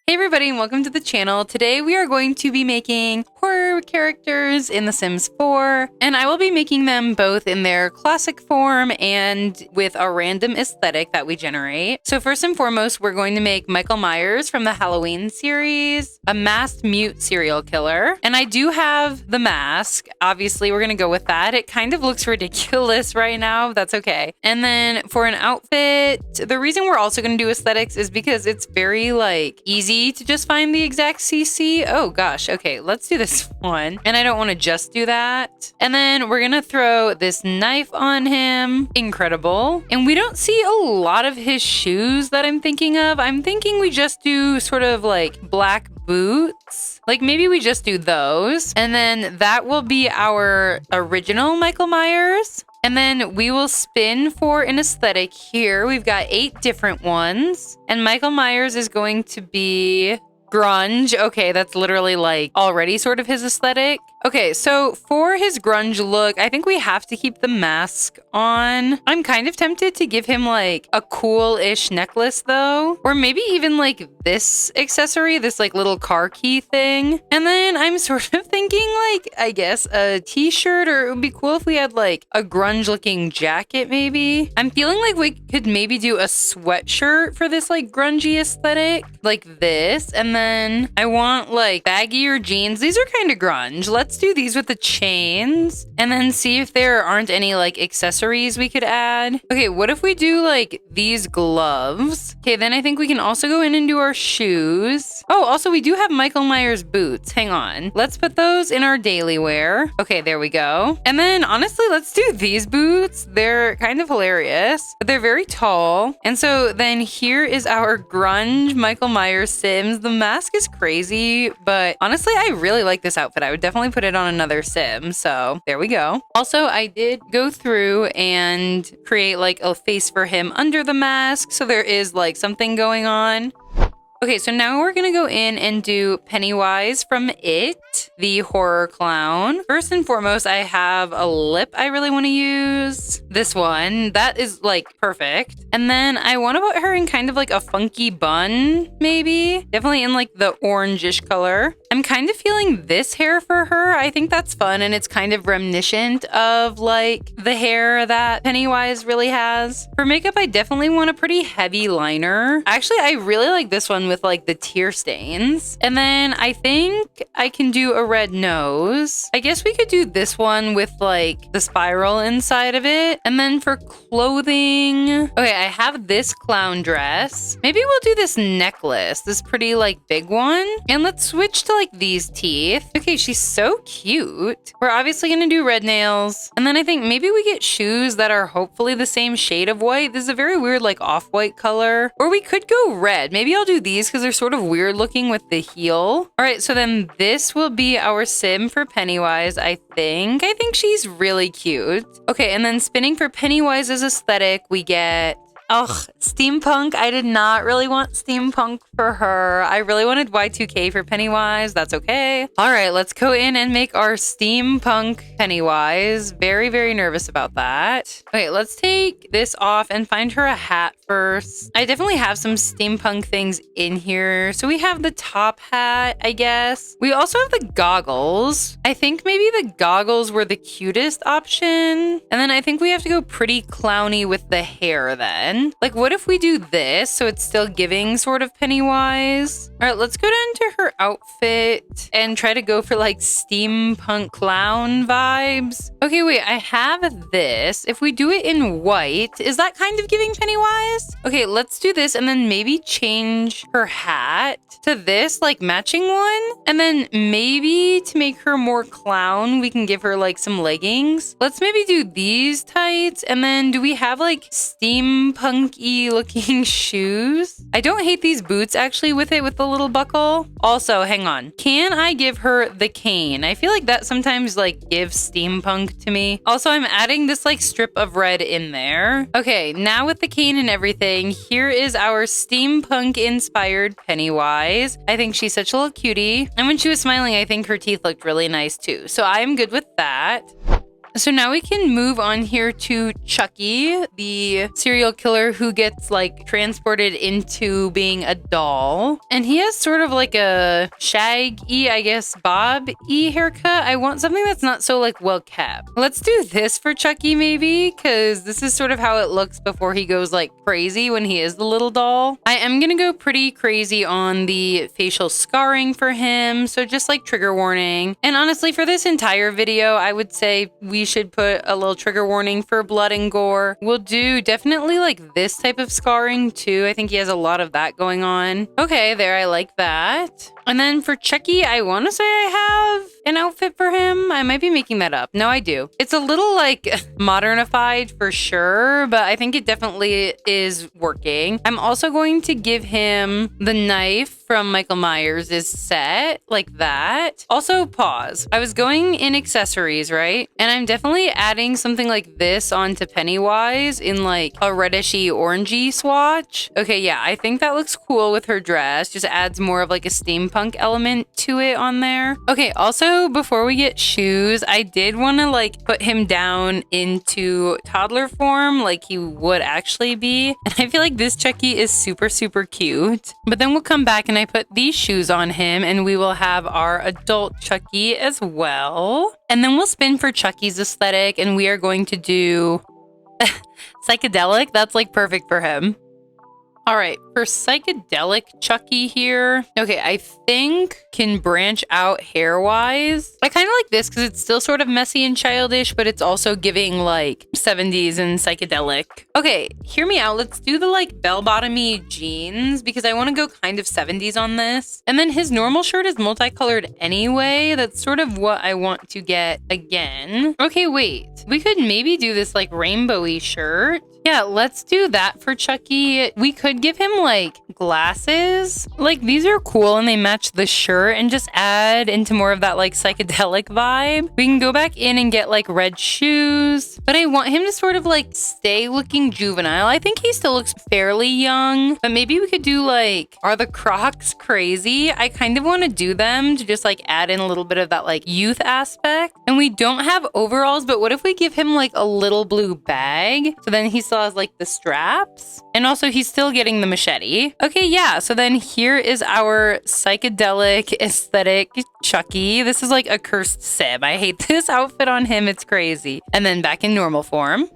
Hey everybody and welcome to the channel. Today we are going to be making horror characters in The Sims 4, and I will be making them both in their classic form and with a random aesthetic that we generate. So first and foremost, we're going to make Michael Myers from the Halloween series, a masked mute serial killer. And I do have the mask. Obviously, we're going to go with that. It kind of looks ridiculous right now. That's okay. And then for an outfit, the reason we're also going to do aesthetics is because it's very easy to just find the exact CC. Oh gosh, okay, let's do this one. And I don't want to just do that. And then we're gonna throw this knife on him. Incredible. And we don't see a lot of his shoes that I'm thinking of. I'm thinking we just do sort of black boots. Maybe we just do those. And then that will be our original Michael Myers. And then we will spin for an aesthetic here. We've got 8 different ones. And Michael Myers is going to be grunge. Okay, that's literally already sort of his aesthetic. Okay, so for his grunge look, I think we have to keep the mask on. I'm kind of tempted to give him a cool-ish necklace though. Or maybe even this accessory, this little car key thing. And then I'm sort of thinking I guess a t-shirt, or it would be cool if we had a grunge looking jacket maybe. I'm feeling we could maybe do a sweatshirt for this grungy aesthetic, like this. And then I want baggier jeans. These are kind of grunge. Let's do these with the chains and then see if there aren't any accessories we could add. Okay, what if we do these gloves? Okay, then I think we can also go in and do our shoes. Oh, also we do have Michael Myers boots. Hang on. Let's put those in our daily wear. Okay, there we go. And then honestly, let's do these boots. They're kind of hilarious, but they're very tall. And so then here is our grunge Michael Myers Sims. The mask is crazy, but honestly, I really like this outfit. I would definitely put it on another Sim. So there we go. Also, I did go through and create a face for him under the mask. So there is something going on. Okay, so now we're gonna go in and do Pennywise from It, the horror clown. First and foremost, I have a lip I really want to use. This one, that is perfect. And then I want to put her in kind of a funky bun, maybe. Definitely in the orangish color. I'm kind of feeling this hair for her. I think that's fun, and it's kind of reminiscent of the hair that Pennywise really has. For makeup, I definitely want a pretty heavy liner. Actually, I really like this one with the tear stains. And then I think I can do a red nose. I guess we could do this one with the spiral inside of it. And then for clothing, okay, I have this clown dress. Maybe we'll do this necklace, this pretty big one. And let's switch to these teeth. Okay, she's so cute. We're obviously gonna do red nails. And then I think maybe we get shoes that are hopefully the same shade of white. This is a very weird off-white color. Or we could go red. Maybe I'll do these because they're sort of weird looking with the heel. All right, so then this will be our Sim for Pennywise, I think. I think she's really cute. Okay, and then spinning for Pennywise's aesthetic, we get steampunk. I did not really want steampunk for her. I really wanted Y2K for Pennywise. That's okay. All right, let's go in and make our steampunk Pennywise. Very, very nervous about that. Okay, let's take this off and find her a hat first. I definitely have some steampunk things in here. So we have the top hat, I guess. We also have the goggles. I think maybe the goggles were the cutest option. And then I think we have to go pretty clowny with the hair then. What if we do this so it's still giving sort of Pennywise? All right, let's go down to her outfit and try to go for steampunk clown vibes. Okay, wait, I have this. If we do it in white, is that kind of giving Pennywise? Okay, let's do this and then maybe change her hat to this matching one. And then maybe to make her more clown, we can give her some leggings. Let's maybe do these tights. And then do we have steampunky looking shoes? I don't hate these boots actually with it with the little buckle. Also, hang on. Can I give her the cane? I feel that sometimes gives steampunk to me. Also, I'm adding this strip of red in there. Okay, now with the cane and everything, here is our steampunk inspired Pennywise. I think she's such a little cutie. And when she was smiling, I think her teeth looked really nice too. So I'm good with that. So now we can move on here to Chucky, the serial killer who gets like transported into being a doll. And he has sort of like a shaggy, I guess, bob-y haircut. I want something that's not so like well kept. Let's do this for Chucky maybe, because this is sort of how it looks before he goes like crazy when he is the little doll. I am gonna go pretty crazy on the facial scarring for him, so just like trigger warning. And honestly, for this entire video, I would say we should put a little trigger warning for blood and gore. We'll do definitely like this type of scarring too. I think he has a lot of that going on. Okay, there, I like that. And then for Chucky, I want to say I have an outfit for him. I might be making that up. No, I do. It's a little like modernified for sure, but I think it definitely is working. I'm also going to give him the knife from Michael Myers' set, like that. Also, pause. I was going in accessories, right? And I'm definitely adding something like this onto Pennywise in like a reddishy orangey swatch. Okay, yeah, I think that looks cool with her dress. Just adds more of like a steampunk element to it on there. Okay, also before we get shoes, I did want to like put him down into toddler form like he would actually be. And I feel like this Chucky is super, super cute. But then we'll come back and I put these shoes on him and we will have our adult Chucky as well. And then we'll spin for Chucky's aesthetic and we are going to do psychedelic. That's like perfect for him. All right, for psychedelic Chucky here, okay, I think can branch out hair-wise. I kind of like this because it's still sort of messy and childish, but it's also giving like 70s and psychedelic. Okay, hear me out. Let's do the like bell-bottomy jeans because I want to go kind of 70s on this. And then his normal shirt is multicolored anyway. That's sort of what I want to get again. Okay, wait. We could maybe do this like rainbowy shirt. Yeah, let's do that for Chucky. We could give him like glasses. Like these are cool and they match the shirt and just add into more of that like psychedelic vibe. We can go back in and get like red shoes, but I want him to sort of like stay looking juvenile. I think he still looks fairly young, but maybe we could do like, are the Crocs crazy? I kind of want to do them to just like add in a little bit of that like youth aspect. And we don't have overalls, but what if we give him like a little blue bag? So then he still has like the straps and also he's still getting the machete. Okay, yeah, so then here is our psychedelic aesthetic Chucky. This is like a cursed sim. I hate this outfit on him. It's crazy. And then back in normal form.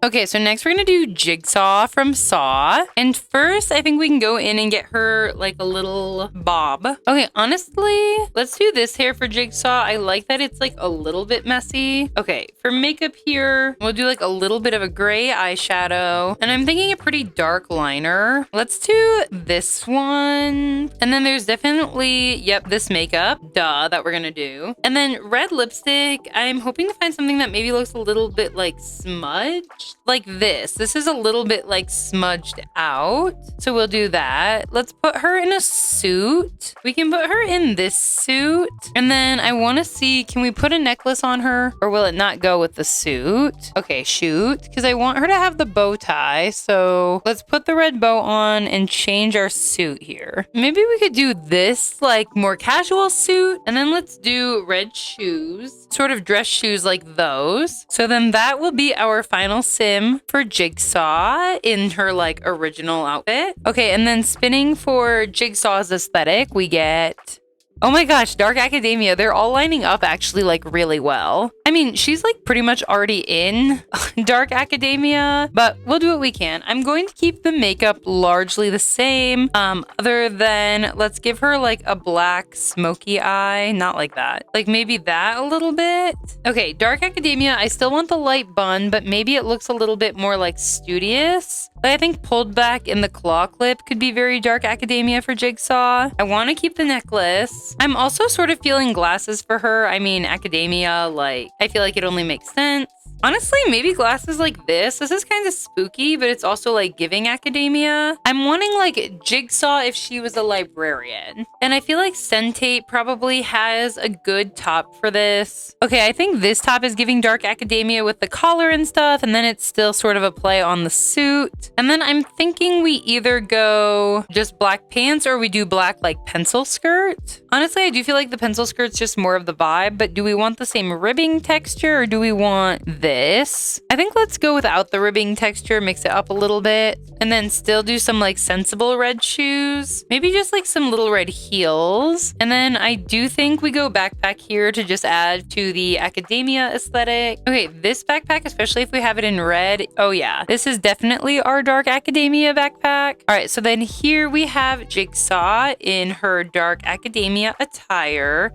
Okay, so next we're gonna do Jigsaw from Saw. And first, I think we can go in and get her like a little bob. Okay, honestly, let's do this hair for Jigsaw. I like that it's like a little bit messy. Okay, for makeup here, we'll do like a little bit of a gray eyeshadow. And I'm thinking a pretty dark liner. Let's do this one. And then there's definitely, yep, this makeup, that we're gonna do. And then red lipstick, I'm hoping to find something that maybe looks a little bit like smudged. Like this. This is a little bit like smudged out. So we'll do that. Let's put her in a suit. We can put her in this suit. And then I want to see, can we put a necklace on her or will it not go with the suit? Okay, shoot. Because I want her to have the bow tie. So let's put the red bow on and change our suit here. Maybe we could do this like more casual suit. And then let's do red shoes. Sort of dress shoes like those. So then that will be our final sim for Jigsaw in her like original outfit. Okay, and then spinning for Jigsaw's aesthetic, we get, oh my gosh, Dark Academia. They're all lining up actually like really well. I mean, she's like pretty much already in Dark Academia, but we'll do what we can. I'm going to keep the makeup largely the same, other than let's give her like a black smoky eye. Not like that. Like maybe that a little bit. Okay, Dark Academia, I still want the light bun, but maybe it looks a little bit more like studious. But I think pulled back in the claw clip could be very Dark Academia for Jigsaw. I want to keep the necklace. I'm also sort of feeling glasses for her. I mean, Academia, like, I feel like it only makes sense. Honestly, maybe glasses like this. This is kind of spooky, but it's also like giving academia. I'm wanting like Jigsaw if she was a librarian. And I feel like Sentate probably has a good top for this. Okay, I think this top is giving dark academia with the collar and stuff, and then it's still sort of a play on the suit. And then I'm thinking we either go just black pants or we do black like pencil skirt. Honestly, I do feel like the pencil skirt's just more of the vibe, but do we want the same ribbing texture or do we want this? I think let's go without the ribbing texture, mix it up a little bit, and then still do some like sensible red shoes. Maybe just like some little red heels. And then I do think we go backpack here to just add to the academia aesthetic. Okay, this backpack, especially if we have it in red. Oh yeah, this is definitely our dark academia backpack. All right, so then here we have Jigsaw in her dark academia attire.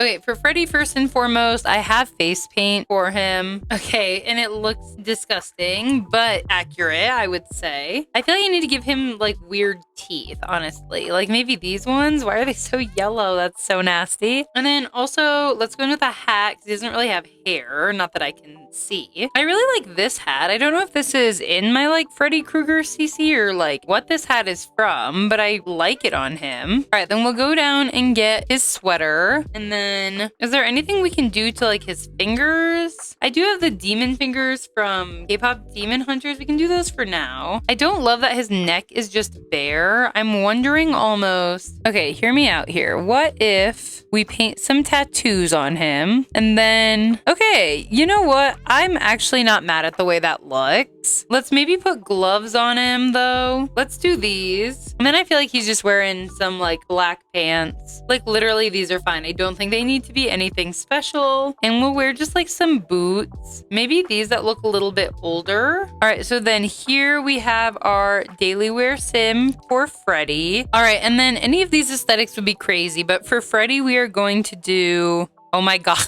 Okay, for Freddy, first and foremost, I have face paint for him. Okay, and it looks disgusting, but accurate, I would say. I feel like I need to give him, like, weird teeth, honestly. Like, maybe these ones? Why are they so yellow? That's so nasty. And then also, let's go in with a hat, because he doesn't really have hair. Not that I can see. I really like this hat. I don't know if this is in my, like, Freddy Krueger CC or, like, what this hat is from, but I like it on him. All right, then we'll go down and get his sweater, and then is there anything we can do to like his fingers? I do have the demon fingers from K-pop Demon Hunters. We can do those for now. I don't love that his neck is just bare. I'm wondering almost, okay, hear me out here. What if we paint some tattoos on him and then, okay, you know what? I'm actually not mad at the way that looks. Let's maybe put gloves on him though. Let's do these. And then I feel like he's just wearing some like black pants. Like literally these are fine. I don't think they need to be anything special. And we'll wear just like some boots. Maybe these that look a little bit older. All right, so then here we have our daily wear sim for Freddy. All right, and then any of these aesthetics would be crazy, but for Freddy, we are going to do, oh my God.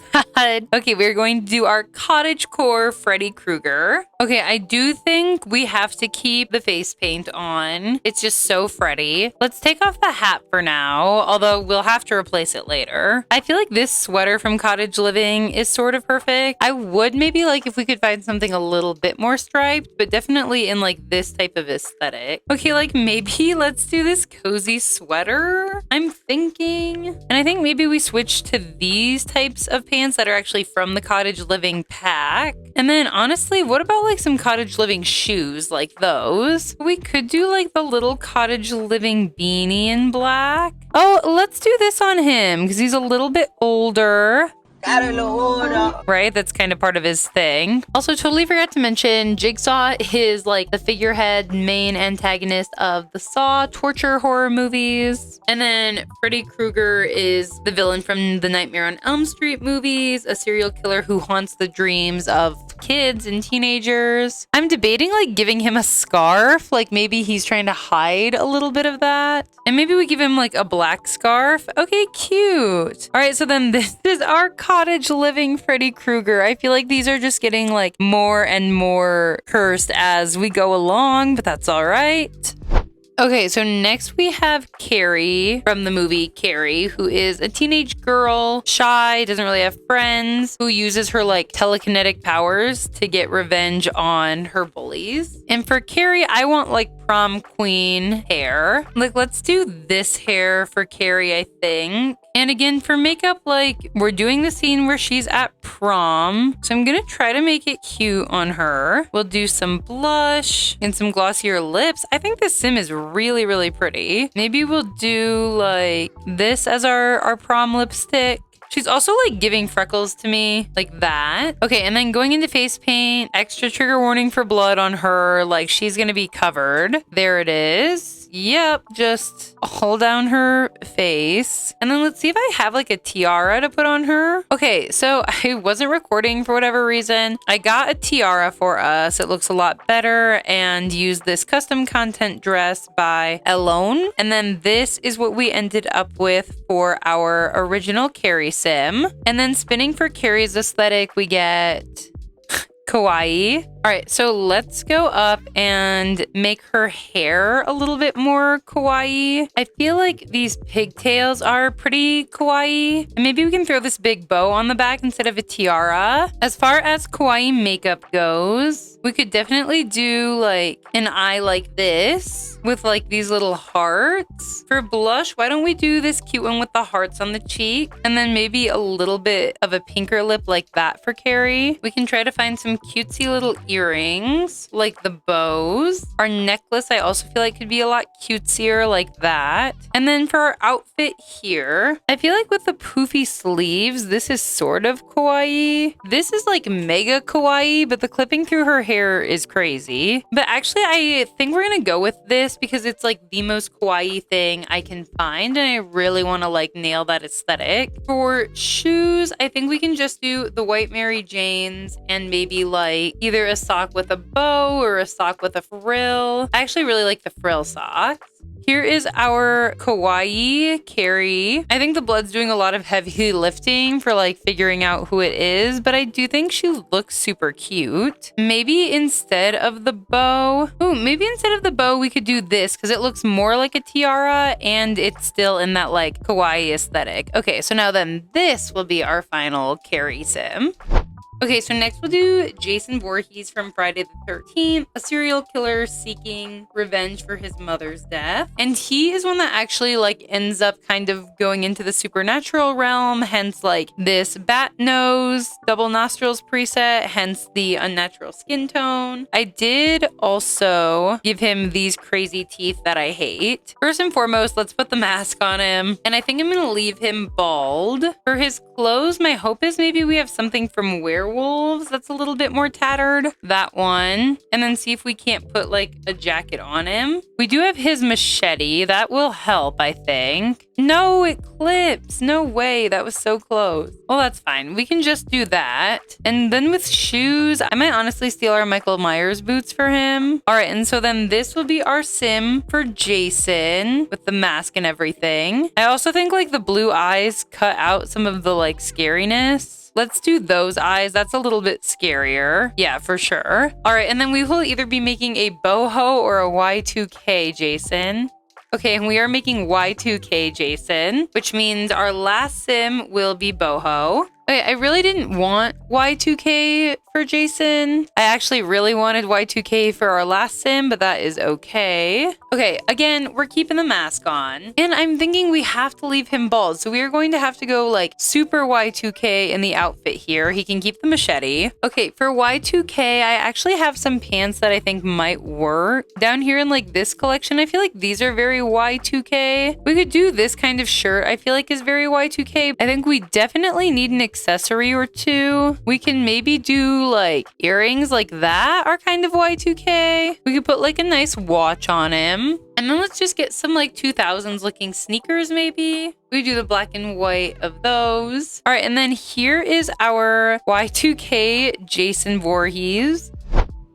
Okay, we're going to do our cottagecore Freddy Krueger. Okay, I do think we have to keep the face paint on. It's just so Freddy. Let's take off the hat for now, although we'll have to replace it later. I feel like this sweater from Cottage Living is sort of perfect. I would maybe like if we could find something a little bit more striped, but definitely in like this type of aesthetic. Okay, like maybe let's do this cozy sweater. I'm thinking, and I think maybe we switch to these types of pants that are actually from the Cottage Living pack. And then honestly, what about like some Cottage Living shoes like those? We could do like the little Cottage Living beanie in black. Oh, let's do this on him because he's a little bit older. Right? That's kind of part of his thing. Also, totally forgot to mention, Jigsaw is like the figurehead main antagonist of the Saw torture horror movies. And then Freddy Krueger is the villain from the Nightmare on Elm Street movies, a serial killer who haunts the dreams of kids and teenagers. I'm debating like giving him a scarf, like maybe he's trying to hide a little bit of that. And maybe we give him like a black scarf. Okay, cute. All right, so then this is our Cottage Living Freddy Krueger. I feel like these are just getting like more and more cursed as we go along, but that's all right. Okay, so next we have Carrie from the movie Carrie, who is a teenage girl, shy, doesn't really have friends, who uses her like telekinetic powers to get revenge on her bullies. And for Carrie, I want like prom queen hair. Like, let's do this hair for Carrie, I think. And again, for makeup, like we're doing the scene where she's at prom. So I'm gonna try to make it cute on her. We'll do some blush and some glossier lips. I think this sim is really, really pretty. Maybe we'll do like this as our prom lipstick. She's also like giving freckles to me like that. Okay, and then going into face paint, extra trigger warning for blood on her. Like she's gonna be covered. There it is. Yep, just hold down her face. And then let's see if I have like a tiara to put on her. Okay, so I wasn't recording for whatever reason. I got a tiara for us. It looks a lot better and used this custom content dress by Elone. And then this is what we ended up with for our original Carrie sim. And then spinning for Carrie's aesthetic, we get kawaii. All right, so let's go up and make her hair a little bit more kawaii. I feel like these pigtails are pretty kawaii. And maybe we can throw this big bow on the back instead of a tiara. As far as kawaii makeup goes, we could definitely do like an eye like this with like these little hearts. For blush, why don't we do this cute one with the hearts on the cheek? And then maybe a little bit of a pinker lip like that for Carrie. We can try to find some cutesy little earrings like the bows. Our necklace I also feel like could be a lot cutesier like that. And then for our outfit here, I feel like with the poofy sleeves, this is sort of kawaii. This is like mega kawaii, but the clipping through her hair is crazy. But actually I think we're gonna go with this because it's like the most kawaii thing I can find, and I really want to like nail that aesthetic. For shoes, I think we can just do the white Mary Janes and maybe like either a sock with a bow or a sock with a frill. I actually really like the frill socks. Here is our kawaii Carrie. I think the blood's doing a lot of heavy lifting for like figuring out who it is, but I do think she looks super cute. Maybe instead of the bow, we could do this because it looks more like a tiara and it's still in that like kawaii aesthetic. Okay, so now then this will be our final Carrie sim. Okay, so next we'll do Jason Voorhees from Friday the 13th, a serial killer seeking revenge for his mother's death. And he is one that actually like ends up kind of going into the supernatural realm, hence like this bat nose, double nostrils preset, hence the unnatural skin tone. I did also give him these crazy teeth that I hate. First and foremost, let's put the mask on him. And I think I'm gonna leave him bald. For his clothes, my hope is maybe we have something from Werewolves that's a little bit more tattered. That one. And then see if we can't put like a jacket on him. We do have his machete. That will help, I think. No, it clips. No way. That was so close. Well, that's fine. We can just do that. And then with shoes, I might honestly steal our Michael Myers boots for him. All right. And so then this will be our sim for Jason with the mask and everything. I also think like the blue eyes cut out some of the like scariness. Let's do those eyes. That's a little bit scarier. Yeah, for sure. All right, and then we will either be making a boho or a Y2K Jason. Okay, and we are making Y2K Jason, which means our last sim will be boho. Okay, I really didn't want Y2K for Jason. I actually really wanted Y2K for our last sim, but that is okay. Okay, again, we're keeping the mask on. And I'm thinking we have to leave him bald. So we are going to have to go like super Y2K in the outfit here. He can keep the machete. Okay, for Y2K, I actually have some pants that I think might work. Down here in like this collection, I feel like these are very Y2K. We could do this kind of shirt I feel like is very Y2K. I think we definitely need an accessory or two. We can maybe do like earrings like that are kind of Y2K. We could put like a nice watch on him. And then let's just get some like 2000s looking sneakers maybe. We do the black and white of those. All right, and then here is our Y2K Jason Voorhees.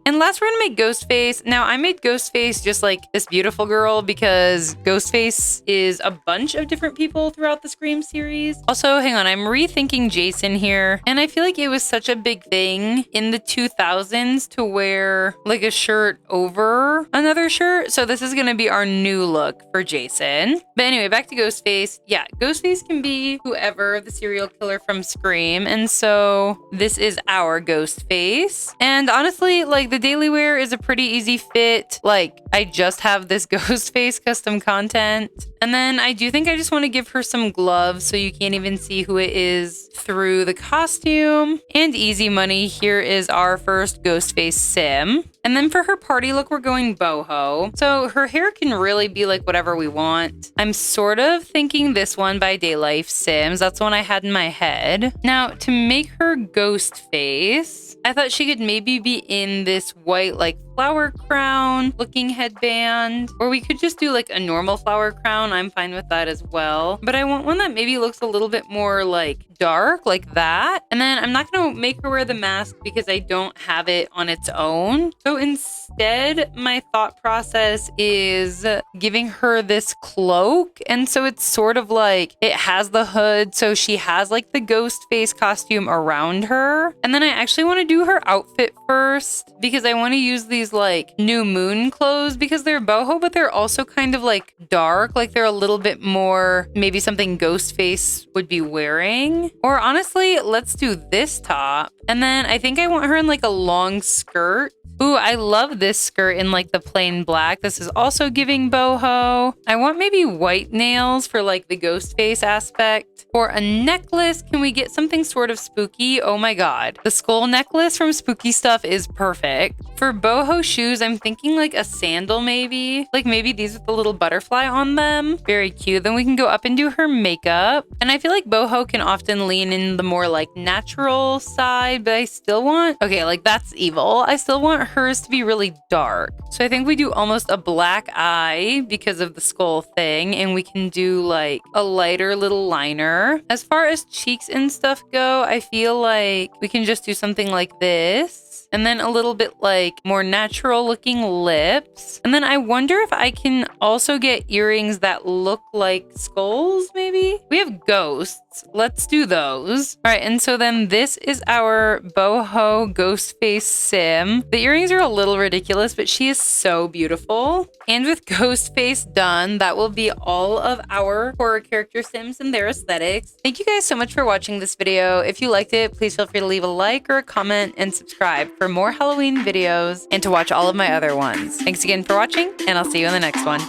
And last, we're gonna make Ghostface. Now, I made Ghostface just like this beautiful girl because Ghostface is a bunch of different people throughout the Scream series. Also, hang on, I'm rethinking Jason here. And I feel like it was such a big thing in the 2000s to wear like a shirt over another shirt. So this is gonna be our new look for Jason. But anyway, back to Ghostface. Yeah, Ghostface can be whoever, the serial killer from Scream. And so this is our Ghostface. And honestly, like the daily wear is a pretty easy fit. Like I just have this Ghostface custom content. And then I do think I just want to give her some gloves so you can't even see who it is through the costume. And easy money, here is our first Ghostface sim. And then for her party look, we're going boho. So her hair can really be like whatever we want. I'm sort of thinking this one by Daylife Sims. That's the one I had in my head. Now, to make her ghost face, I thought she could maybe be in this white like flower crown looking headband. Or we could just do like a normal flower crown. I'm fine with that as well. But I want one that maybe looks a little bit more like dark, like that. And then I'm not going to make her wear the mask because I don't have it on its own. So instead, my thought process is giving her this cloak. And so it's sort of like it has the hood. So she has like the ghost face costume around her. And then I actually want to do her outfit first because I want to use these like new moon clothes because they're boho, but they're also kind of like dark. Like they're a little bit more maybe something Ghostface would be wearing. Or honestly, let's do this top. And then I think I want her in like a long skirt. Ooh, I love this skirt in like the plain black. This is also giving boho. I want maybe white nails for like the ghost face aspect. For a necklace, can we get something sort of spooky? Oh my god. The skull necklace from Spooky Stuff is perfect. For boho shoes, I'm thinking like a sandal maybe. Like maybe these with the little butterfly on them. Very cute. Then we can go up and do her makeup. And I feel like boho can often lean in the more like natural side, but I still want, okay, like that's evil. I still want hers to be really dark. So I think we do almost a black eye because of the skull thing. And we can do like a lighter little liner. As far as cheeks and stuff go, I feel like we can just do something like this. And then a little bit like more natural looking lips. And then I wonder if I can also get earrings that look like skulls, maybe? We have ghosts. Let's do those. All right, and so then this is our boho ghost face sim. The earrings are a little ridiculous, but she is so beautiful. And with ghost face done, that will be all of our horror character sims and their aesthetics. Thank you guys so much for watching this video. If you liked it, please feel free to leave a like or a comment and subscribe for more Halloween videos and to watch all of my other ones. Thanks again for watching, and I'll see you in the next one.